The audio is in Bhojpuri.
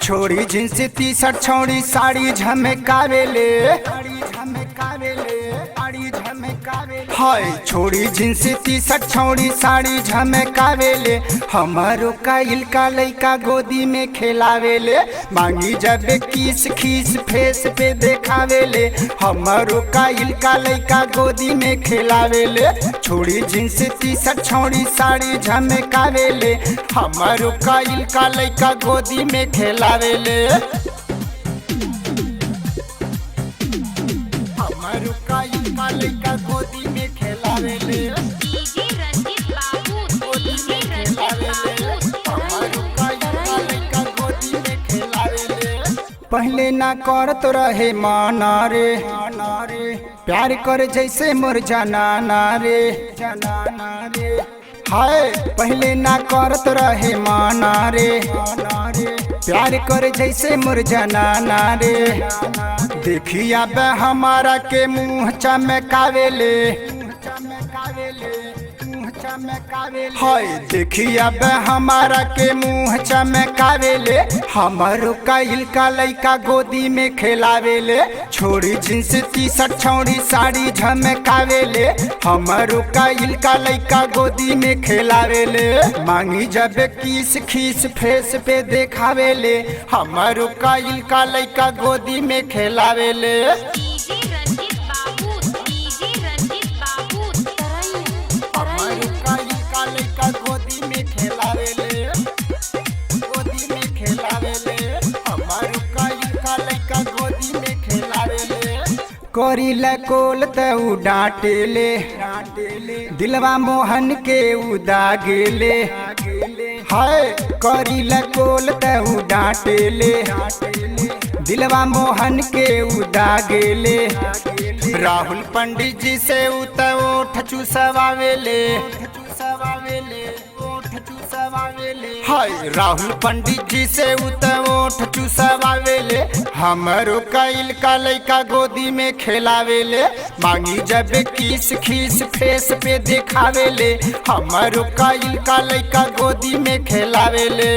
छोड़ी जींस टी शर्ट छोड़ी साड़ी झमकावेले हाय छोड़ी जींस टी शर्ट छोड़ी साड़ी झमकावेले हमारो काइल का लइका गोदी में खेलावेले मांगी जब किस खीस फेस पे देखावेले हमारो काइल का लइका गोदी में खेलावेले छोड़ी जींस टी शर्ट छोड़ी साड़ी झमकावेले हमारो काइल का लइका गोदी में खेलावेले हमारो काइल का लइका गोदी में खेलावेले डीजे रंजीत बाबू डीजे रंजीत बाबू हमारो काइल का लइका गोदी में खेलावेले पहले ना करत रहे माना रे प्यार कर जैसे मोर जनाना रे हाय पहले ना करत रहे माना रे प्यार कर जैसे मोर जनाना रे देखिया बे हमारा के मुँह चमकावेले हाय देखिया बे हमारा के मुँह चमकावेले हमारो काइल का लइका गोदी में खेलावेले छोड़ी जींस टी शर्ट छोड़ी साड़ी झमकावेले हमारो काइल का लइका गोदी में खेलावेले मांगी जब किस खीस फेस पे देखावेले हमारो काइल का लइका गोदी में खेलावेले डीजे रंजीत बाबू डीजे रंजीत बाबू हमारो काइल का लइका गोदी में खेलावेले हमारो काइल का लइका गोदी में खेलावेले करीला कोल त उ डांटेले दिलवा मोहन के उ दागेले हाय करीला कोल त उ डांटेले दिलवा मोहन के उ दागेले राहुल पंडित जी से उ त ओठ चुसवावेले हाय राहुल पंडित जी से उ त ओठ चुसवावेले हमारो काइल का लइका गोदी में खेलावेले मांगी जब किस खीस फेस पे देखावेले हमारो काइल का लइका गोदी में खेलावेले।